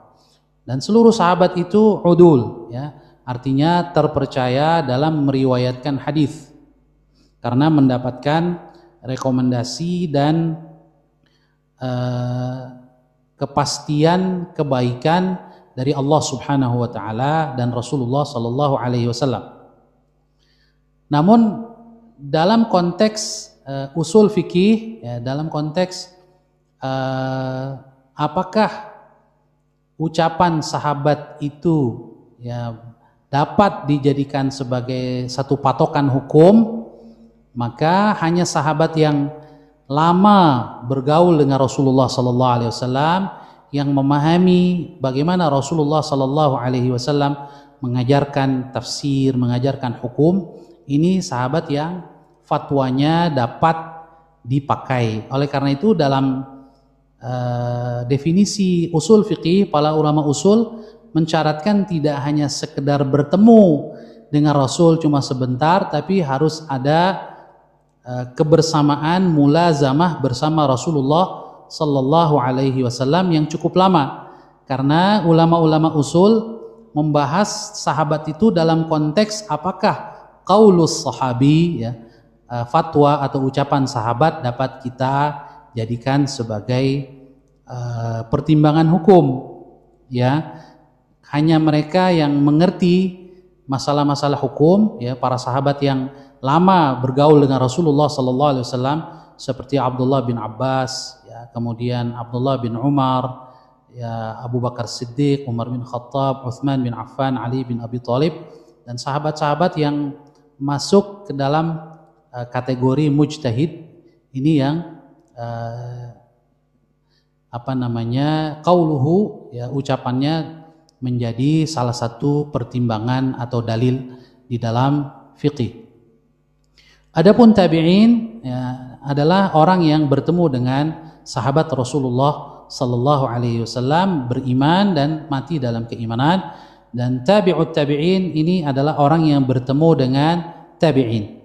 Dan seluruh sahabat itu udul ya, artinya terpercaya dalam meriwayatkan hadis karena mendapatkan rekomendasi dan kepastian kebaikan dari Allah Subhanahu wa taala dan Rasulullah sallallahu alaihi wasallam. Namun dalam konteks usul fikih ya, dalam konteks apakah ucapan sahabat itu ya dapat dijadikan sebagai satu patokan hukum, maka hanya sahabat yang lama bergaul dengan Rasulullah sallallahu alaihi wasallam yang memahami bagaimana Rasulullah sallallahu alaihi wasallam mengajarkan tafsir, mengajarkan hukum, ini sahabat yang fatwanya dapat dipakai. Oleh karena itu dalam definisi usul fikih, para ulama usul mencaratkan tidak hanya sekedar bertemu dengan Rasul cuma sebentar, tapi harus ada kebersamaan, mulazamah bersama Rasulullah sallallahu alaihi wasallam yang cukup lama. Karena ulama-ulama usul membahas sahabat itu dalam konteks apakah qaulus sahabi ya, fatwa atau ucapan sahabat dapat kita jadikan sebagai pertimbangan hukum ya. Hanya mereka yang mengerti masalah-masalah hukum ya, para sahabat yang lama bergaul dengan Rasulullah sallallahu alaihi wasallam seperti Abdullah bin Abbas ya, kemudian Abdullah bin Umar ya, Abu Bakar Siddiq, Umar bin Khattab, Utsman bin Affan, Ali bin Abi Thalib, dan sahabat-sahabat yang masuk ke dalam kategori mujtahid, ini yang qauluhu ya, ucapannya menjadi salah satu pertimbangan atau dalil di dalam fikih. Adapun tabi'in ya, adalah orang yang bertemu dengan sahabat Rasulullah sallallahu alaihi wasallam, beriman dan mati dalam keimanan. Dan tabi'ut tabi'in ini adalah orang yang bertemu dengan tabi'in.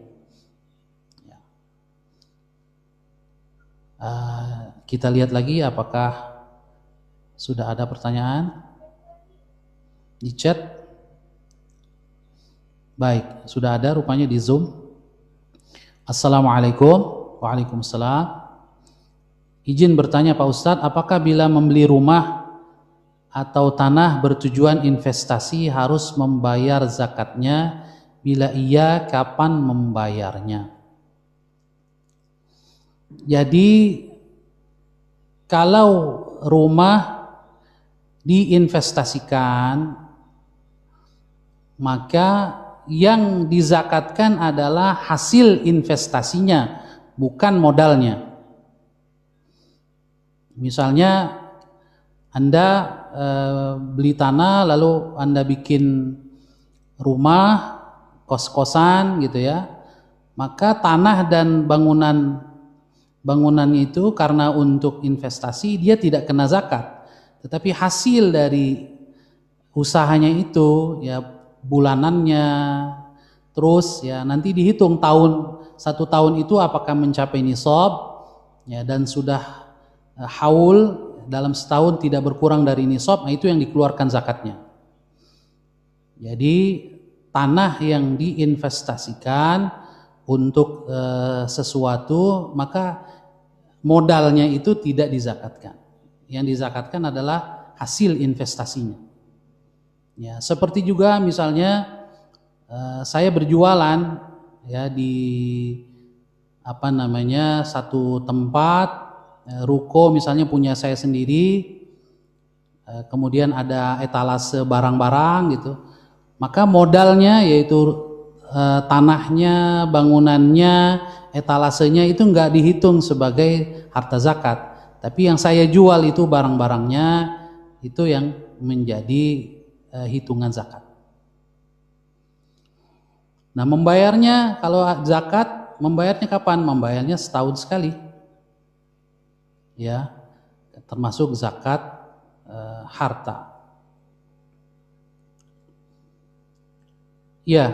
Kita lihat lagi apakah sudah ada pertanyaan di chat. Baik, sudah ada rupanya di Zoom. Assalamualaikum. Waalaikumsalam. Izin bertanya Pak Ustadz, apakah bila membeli rumah atau tanah bertujuan investasi harus membayar zakatnya? Bila iya, kapan membayarnya? Jadi kalau rumah diinvestasikan, maka yang dizakatkan adalah hasil investasinya, bukan modalnya. Misalnya Anda beli tanah lalu Anda bikin rumah, kos-kosan gitu ya, maka tanah dan bangunan itu karena untuk investasi dia tidak kena zakat, tetapi hasil dari usahanya itu ya, bulanannya, terus ya nanti dihitung satu tahun itu apakah mencapai nisab ya dan sudah haul dalam setahun tidak berkurang dari nisab, nah itu yang dikeluarkan zakatnya. Jadi tanah yang diinvestasikan untuk sesuatu maka modalnya itu tidak dizakatkan. Yang dizakatkan adalah hasil investasinya. Ya, seperti juga misalnya saya berjualan ya di satu tempat ruko misalnya punya saya sendiri, kemudian ada etalase barang-barang gitu, maka modalnya yaitu tanahnya, bangunannya, etalasenya itu nggak dihitung sebagai harta zakat, tapi yang saya jual itu barang-barangnya itu yang menjadi hitungan zakat. Nah, membayarnya kalau zakat, membayarnya kapan? Membayarnya setahun sekali. Ya, termasuk zakat harta. Ya,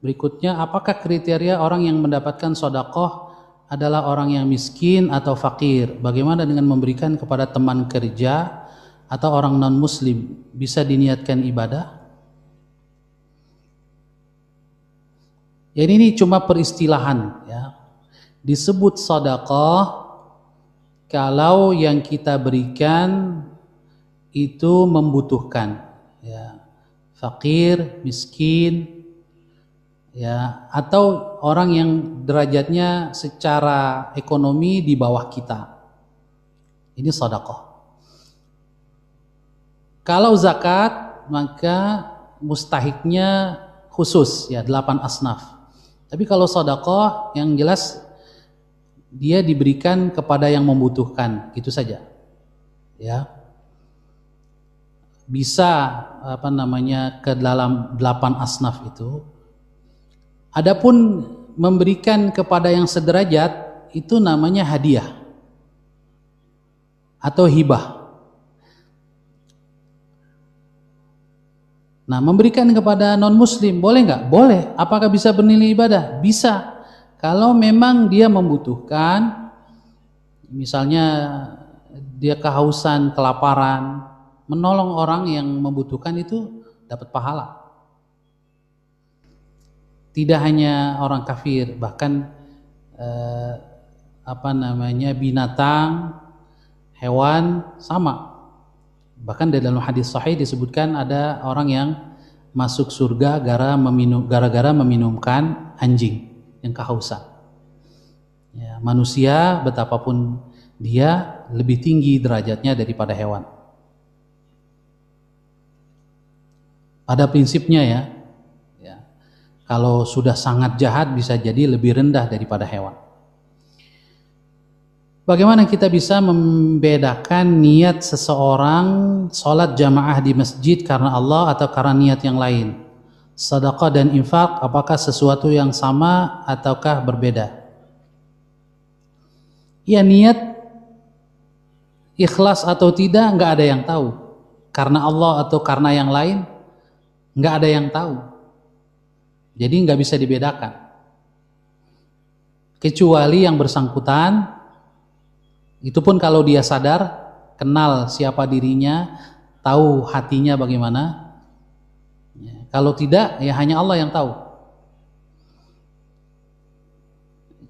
berikutnya, apakah kriteria orang yang mendapatkan sedekah adalah orang yang miskin atau fakir? Bagaimana dengan memberikan kepada teman kerja atau orang non-muslim? Bisa diniatkan ibadah? Ya, ini cuma peristilahan ya. Disebut sedekah kalau yang kita berikan itu membutuhkan ya. Fakir, miskin ya, atau orang yang derajatnya secara ekonomi di bawah kita. Ini sedekah. Kalau zakat maka mustahiknya khusus ya 8 asnaf. Tapi kalau sedekah yang jelas dia diberikan kepada yang membutuhkan, gitu saja. Ya. Bisa ke dalam 8 asnaf itu. Adapun memberikan kepada yang sederajat itu namanya hadiah atau hibah. Nah, memberikan kepada non-muslim boleh nggak? Boleh. Apakah bisa bernilai ibadah? Bisa. Kalau memang dia membutuhkan, misalnya dia kehausan, kelaparan, menolong orang yang membutuhkan itu dapat pahala. Tidak hanya orang kafir, bahkan binatang, hewan sama. Bahkan di dalam hadis sahih disebutkan ada orang yang masuk surga gara-gara meminumkan anjing yang kehausan. Ya, manusia betapapun dia lebih tinggi derajatnya daripada hewan. Pada prinsipnya ya, kalau sudah sangat jahat bisa jadi lebih rendah daripada hewan. Bagaimana kita bisa membedakan niat seseorang sholat jamaah di masjid karena Allah atau karena niat yang lain? Sedekah dan infak apakah sesuatu yang sama ataukah berbeda? Ya, niat ikhlas atau tidak nggak ada yang tahu. Karena Allah atau karena yang lain nggak ada yang tahu. Jadi nggak bisa dibedakan. Kecuali yang bersangkutan, itu pun kalau dia sadar, kenal siapa dirinya, tahu hatinya bagaimana. Ya, kalau tidak, ya hanya Allah yang tahu.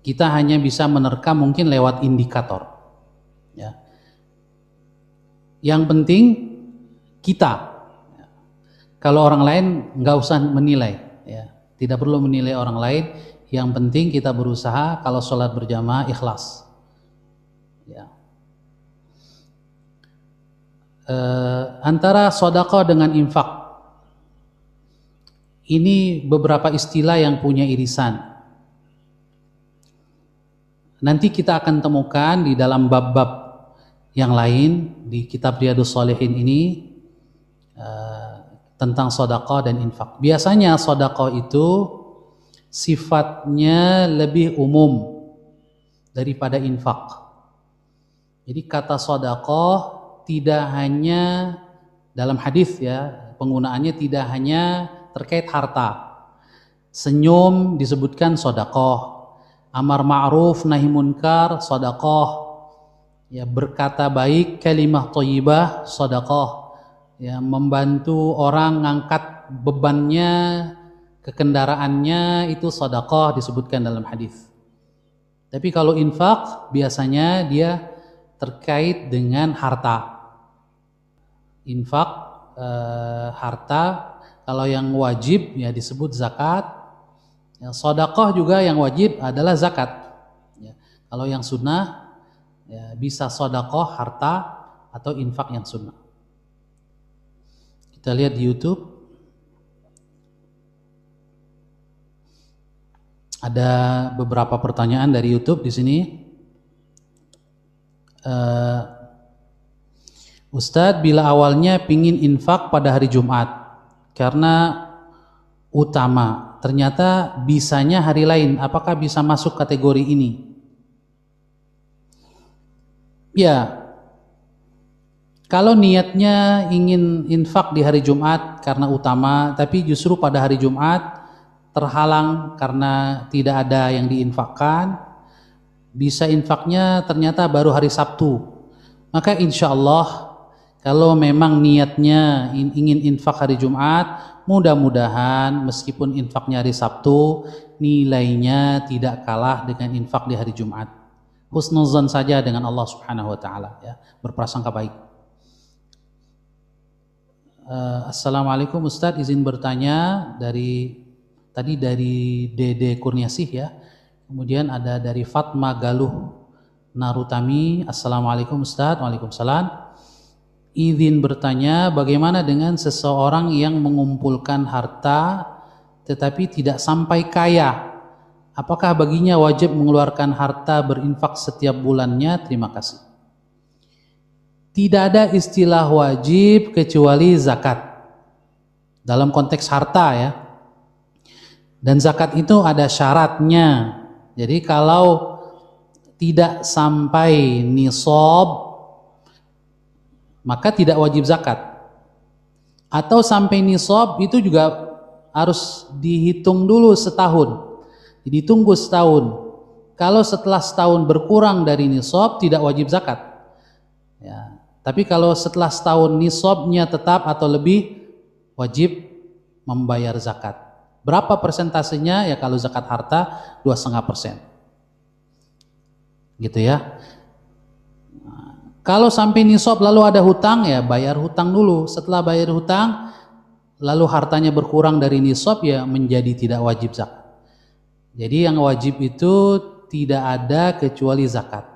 Kita hanya bisa menerka mungkin lewat indikator. Ya. Yang penting kita. Ya. Kalau orang lain nggak usah menilai. Ya. Tidak perlu menilai orang lain. Yang penting kita berusaha kalau sholat berjamaah ikhlas. Ya. Antara sedekah dengan infak, ini beberapa istilah yang punya irisan. Nanti kita akan temukan di dalam bab-bab yang lain di kitab Riyadhus Shalihin ini tentang sedekah dan infak. Biasanya sedekah itu sifatnya lebih umum daripada infak. Jadi kata sedekah tidak hanya dalam hadis ya, penggunaannya tidak hanya terkait harta. Senyum disebutkan sedekah, amar ma'ruf nahi munkar sedekah, ya berkata baik kalimah thayyibah sedekah, ya membantu orang ngangkat bebannya ke kendaraannya itu sedekah disebutkan dalam hadis. Tapi kalau infak biasanya dia terkait dengan harta. Infak harta, kalau yang wajib ya disebut zakat. Ya, sedekah juga yang wajib adalah zakat. Ya, kalau yang sunnah ya bisa sedekah harta atau infak yang sunnah. Kita lihat di YouTube. Ada beberapa pertanyaan dari YouTube di sini. Ustadz, bila awalnya pingin infak pada hari Jumat karena utama, ternyata bisanya hari lain, apakah bisa masuk kategori ini? Ya, kalau niatnya ingin infak di hari Jumat karena utama, tapi justru pada hari Jumat terhalang karena tidak ada yang diinfakkan, bisa infaknya ternyata baru hari Sabtu. Maka insya Allah kalau memang niatnya ingin infak hari Jumat, mudah-mudahan meskipun infaknya hari Sabtu, nilainya tidak kalah dengan infak di hari Jumat. Husnuzan saja dengan Allah Subhanahu wa taala, ya, berprasangka baik. Assalamualaikum Ustadz, izin bertanya dari Dede Kurniasih, ya. Kemudian ada dari Fatma Galuh Narutami. Assalamualaikum Ustadz. Waalaikumsalam. Izin bertanya, bagaimana dengan seseorang yang mengumpulkan harta tetapi tidak sampai kaya? Apakah baginya wajib mengeluarkan harta berinfak setiap bulannya? Terima kasih. Tidak ada istilah wajib kecuali zakat dalam konteks harta, ya. Dan zakat itu ada syaratnya. Jadi kalau tidak sampai nisab maka tidak wajib zakat. Atau sampai nisab itu juga harus dihitung dulu setahun. Ditunggu setahun. Kalau setelah setahun berkurang dari nisab tidak wajib zakat. Ya. Tapi kalau setelah setahun nisabnya tetap atau lebih wajib membayar zakat. Berapa persentasenya? Ya kalau zakat harta 2,5%. Gitu ya. Nah, kalau sampai nisab lalu ada hutang, ya bayar hutang dulu. Setelah bayar hutang lalu hartanya berkurang dari nisab, ya menjadi tidak wajib zakat. Jadi yang wajib itu tidak ada kecuali zakat.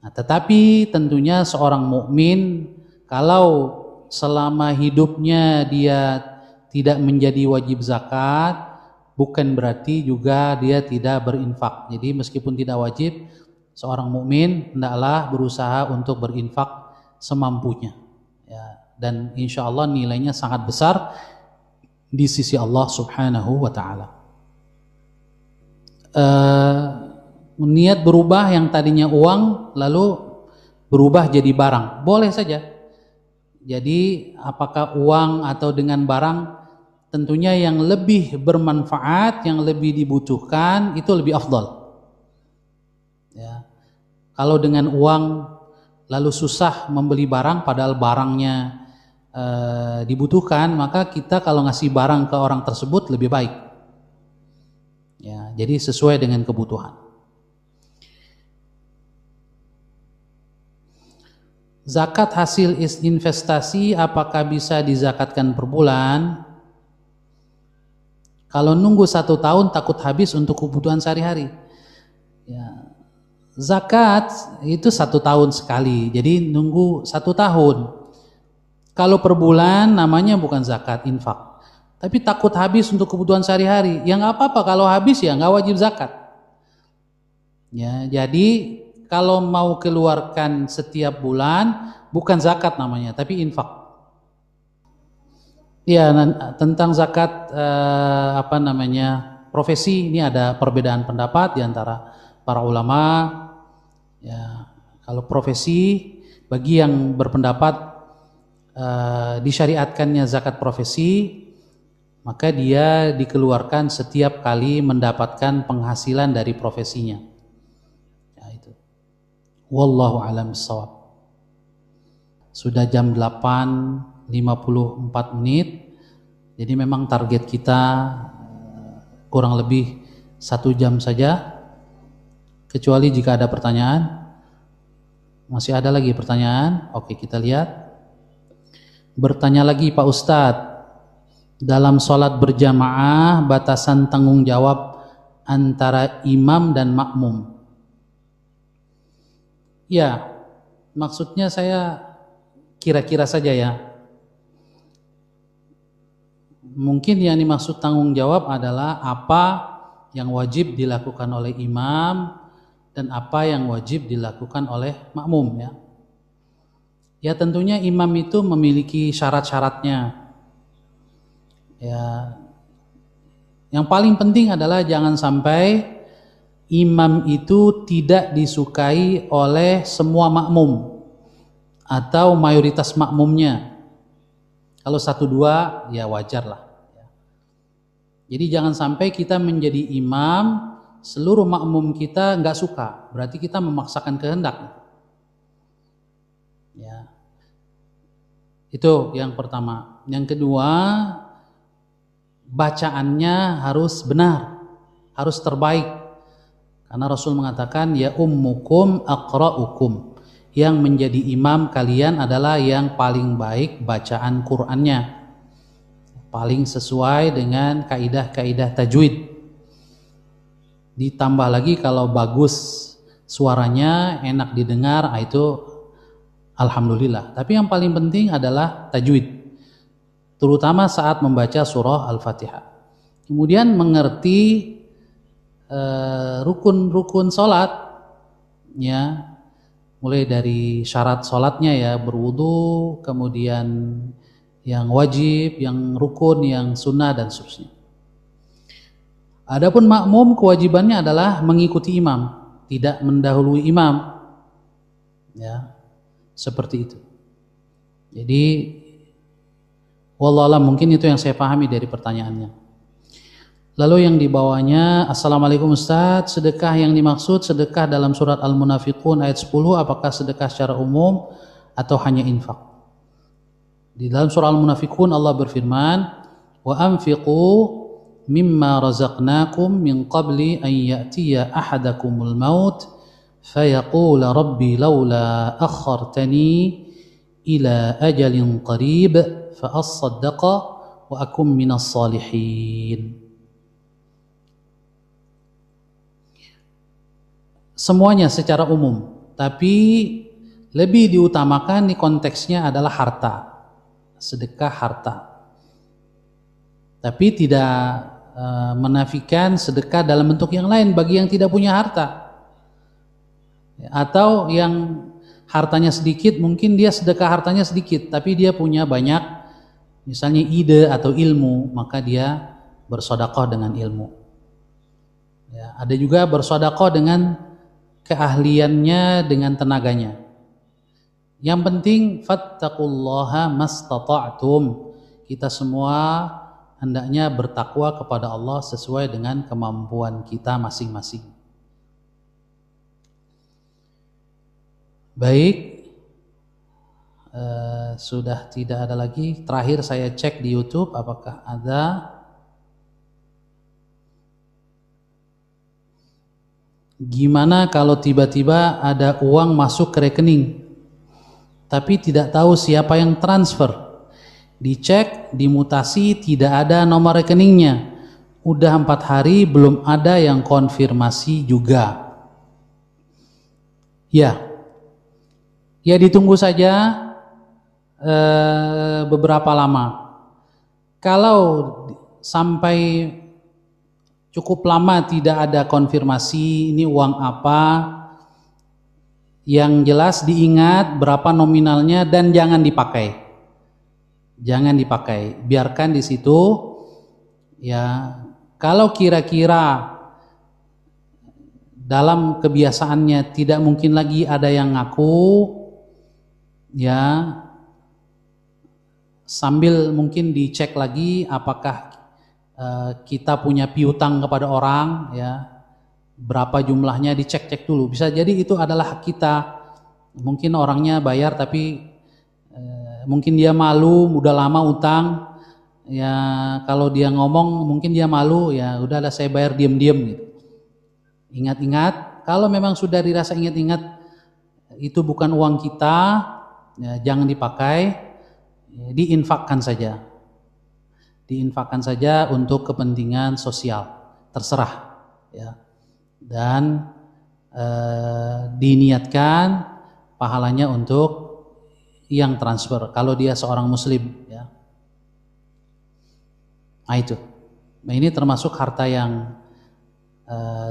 Nah, tetapi tentunya seorang mukmin kalau selama hidupnya dia tidak menjadi wajib zakat, bukan berarti juga dia tidak berinfak. Jadi meskipun tidak wajib, seorang mukmin hendaklah berusaha untuk berinfak semampunya. Ya, dan insya Allah nilainya sangat besar di sisi Allah Subhanahu wa Ta'ala. Niat berubah yang tadinya uang lalu berubah jadi barang, boleh saja. Jadi apakah uang atau dengan barang, tentunya yang lebih bermanfaat, yang lebih dibutuhkan itu lebih afdal. Ya. Kalau dengan uang lalu susah membeli barang padahal barangnya dibutuhkan, maka kita kalau ngasih barang ke orang tersebut lebih baik. Ya, jadi sesuai dengan kebutuhan. Zakat hasil investasi apakah bisa dizakatkan per bulan? Kalau nunggu 1 tahun takut habis untuk kebutuhan sehari-hari. Ya, zakat itu 1 tahun sekali, jadi nunggu 1 tahun. Kalau per bulan namanya bukan zakat, infak. Tapi takut habis untuk kebutuhan sehari-hari, ya nggak apa-apa. Kalau habis ya nggak wajib zakat. Ya, jadi kalau mau keluarkan setiap bulan bukan zakat namanya, tapi infak. Ya, tentang zakat profesi ini ada perbedaan pendapat di antara para ulama. Ya, kalau profesi bagi yang berpendapat disyariatkannya zakat profesi, maka dia dikeluarkan setiap kali mendapatkan penghasilan dari profesinya. Ya, itu. Wallahu a'lam bishawab. Sudah jam 8.54 menit. Jadi memang target kita kurang lebih 1 jam saja. Kecuali jika ada pertanyaan. Masih ada lagi pertanyaan? Oke, kita lihat. Bertanya lagi Pak Ustadz, dalam sholat berjamaah batasan tanggung jawab antara imam dan makmum. Ya, maksudnya saya kira-kira saja ya. Mungkin yang dimaksud tanggung jawab adalah apa yang wajib dilakukan oleh imam dan apa yang wajib dilakukan oleh makmum ya. Ya tentunya imam itu memiliki syarat-syaratnya. Ya, yang paling penting adalah jangan sampai imam itu tidak disukai oleh semua makmum atau mayoritas makmumnya. Kalau 1-2 ya wajar lah. Jadi jangan sampai kita menjadi imam, seluruh makmum kita nggak suka, berarti kita memaksakan kehendak. Ya, itu yang pertama. Yang kedua, bacaannya harus benar, harus terbaik. Karena Rasul mengatakan ya ummukum aqra'ukum. Yang menjadi imam kalian adalah yang paling baik bacaan Qur'annya. Paling sesuai dengan kaidah-kaidah tajwid. Ditambah lagi kalau bagus suaranya, enak didengar, itu alhamdulillah. Tapi yang paling penting adalah tajwid. Terutama saat membaca surah Al-Fatihah. Kemudian mengerti rukun-rukun sholat, ya, mulai dari syarat sholatnya ya, berwudu, kemudian yang wajib, yang rukun, yang sunnah dan seterusnya. Adapun makmum kewajibannya adalah mengikuti imam, tidak mendahului imam, ya, seperti itu. Jadi wallahu a'lam, mungkin itu yang saya pahami dari pertanyaannya. Lalu yang dibawanya, Assalamualaikum Ustaz, sedekah yang dimaksud sedekah dalam surat Al-Munafiqun ayat 10, apakah sedekah secara umum atau hanya infak? Di dalam surah Al-Munafiqun Allah berfirman, wa anfiqu mimma razaqnakum min qabli an ya'tiya ahadakumul maut fayaqula rabbi laula akhartani ila ajalin qarib fa as-saddaqa wa akum minas salihin. Semuanya secara umum, tapi lebih diutamakan di konteksnya adalah harta, sedekah harta. Tapi tidak menafikan sedekah dalam bentuk yang lain bagi yang tidak punya harta. Atau yang hartanya sedikit, mungkin dia sedekah hartanya sedikit, tapi dia punya banyak, misalnya ide atau ilmu, maka dia bersedekah dengan ilmu. Ya, ada juga bersedekah dengan keahliannya, dengan tenaganya. Yang penting fattaqullaha mastata'tum. Kita semua hendaknya bertakwa kepada Allah sesuai dengan kemampuan kita masing-masing. Baik, sudah tidak ada lagi. Terakhir saya cek di YouTube apakah ada. Gimana kalau tiba-tiba ada uang masuk ke rekening tapi tidak tahu siapa yang transfer? Dicek, dimutasi, tidak ada nomor rekeningnya. Udah 4 hari belum ada yang konfirmasi juga. Ya ditunggu saja beberapa lama. Kalau sampai cukup lama tidak ada konfirmasi ini uang apa, yang jelas diingat berapa nominalnya dan jangan dipakai. Jangan dipakai, biarkan di situ ya. Kalau kira-kira dalam kebiasaannya tidak mungkin lagi ada yang ngaku, ya sambil mungkin dicek lagi apakah kita punya piutang kepada orang, ya, berapa jumlahnya dicek-cek dulu. Bisa jadi itu adalah hak kita. Mungkin orangnya bayar tapi mungkin dia malu, udah lama utang. Ya kalau dia ngomong mungkin dia malu, ya udahlah saya bayar diam-diam gitu. Ingat-ingat, kalau memang sudah dirasa ingat-ingat itu bukan uang kita, ya, jangan dipakai, ya, diinfakkan saja. Diinfakkan saja untuk kepentingan sosial, terserah, ya. Dan diniatkan pahalanya untuk yang transfer kalau dia seorang muslim, ya. Nah itu. Nah, ini termasuk harta yang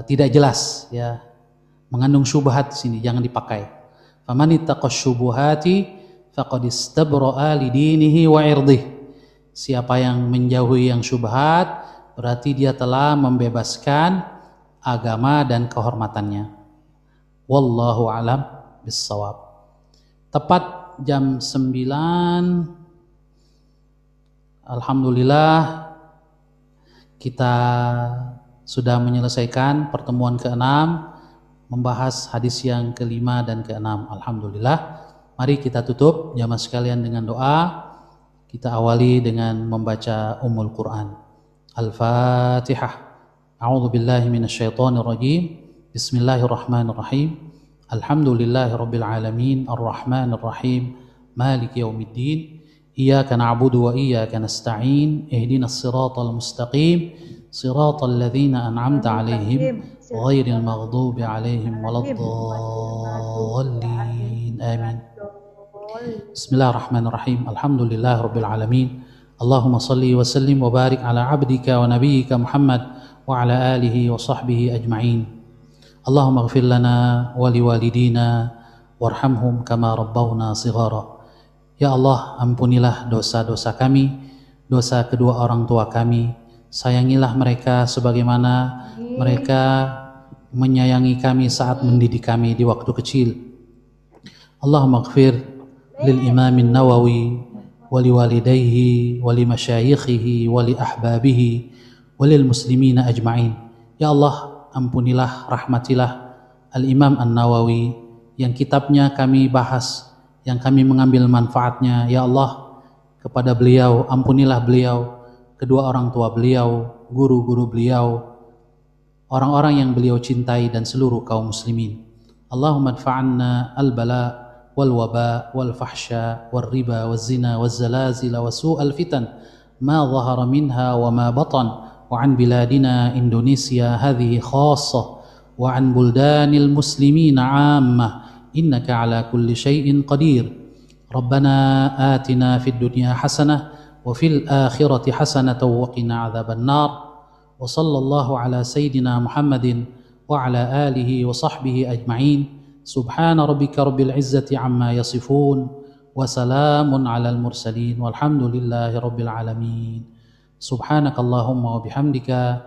tidak jelas, ya, mengandung syubhat di sini, jangan dipakai. Faman ittaqash syubuhati faqad istabra'a lidinihi wa 'irdihi. Siapa yang menjauhi yang syubhat berarti dia telah membebaskan agama dan kehormatannya. Wallahu a'lam bissawab. Tepat jam 9, alhamdulillah kita sudah menyelesaikan pertemuan ke-6, membahas hadis yang ke-5 dan ke-6. Alhamdulillah. Mari kita tutup jamaah sekalian dengan doa. Kita awali dengan membaca Ummul Quran. Al-Fatihah. A'udzu billahi minasyaitonir rajim. Bismillahirrahmanirrahim. Alhamdulillahirabbil alamin, arrahmanir rahim, maliki yaumiddin. Iyyaka na'budu wa iyyaka nasta'in. Ihdinas siratal mustaqim. Siratal ladzina an'amta 'alaihim ghairil maghdubi 'alaihim waladdallin. Amin. Bismillahirrahmanirrahim. Alhamdulillahirabbil alamin. Allahumma shalli wa sallim wa barik ala 'abdika wa nabiyyika Muhammad wa ala alihi wa sahbihi ajma'in. Allahumma ighfir lana wa liwalidina warhamhum kama rabbawna shighara. Ya Allah, ampunilah dosa-dosa kami, dosa kedua orang tua kami. Sayangilah mereka sebagaimana mereka menyayangi kami saat mendidik kami di waktu kecil. Allahumma ighfir lil imamin nawawi wali walidayhi wali masyayikhihi wali ahbabihi walil muslimina ajma'in. Ya Allah, ampunilah, rahmatilah al-imam an-nawawi yang kitabnya kami bahas, yang kami mengambil manfaatnya. Ya Allah, kepada beliau ampunilah beliau, kedua orang tua beliau, guru-guru beliau, orang-orang yang beliau cintai dan seluruh kaum muslimin. Allahumma adfa'anna al-bala wal waba wal fahsya wal riba wal zina wal zalazil wa su'al fitan ma zahara minha wa ma batan wa an biladina Indonesia hadhihi khassah wa an buldanil muslimin 'ammah innaka ala kulli syai'in qadir. Rabbana atina fid dunya hasanah wa fil akhirati hasanatan wa qina adzaban nar. Wa sallallahu ala sayyidina Muhammadin wa ala alihi wa sahbihi ajma'in. Subhana rabbika rabbil izzati amma yasifun wa salamun alal mursalin walhamdulillahi rabbil alamin. Subhanakallahumma wa bihamdika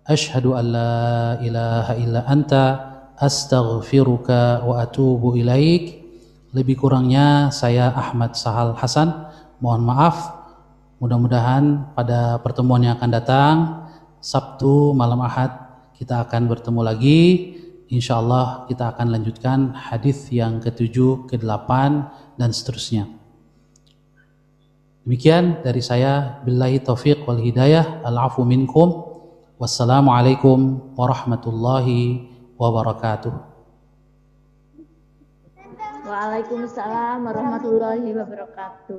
asyhadu an la ilaha illa anta astaghfiruka wa atubu ilaik. Lebih kurangnya saya Ahmad Sahal Hasan mohon maaf. Mudah-mudahan pada pertemuan yang akan datang Sabtu malam Ahad kita akan bertemu lagi. InsyaAllah kita akan lanjutkan hadis yang ke-7, ke-8 dan seterusnya. Demikian dari saya, billahi taufiq wal hidayah, al-afu minkum, wassalamualaikum warahmatullahi wabarakatuh. Waalaikumsalam warahmatullahi wabarakatuh.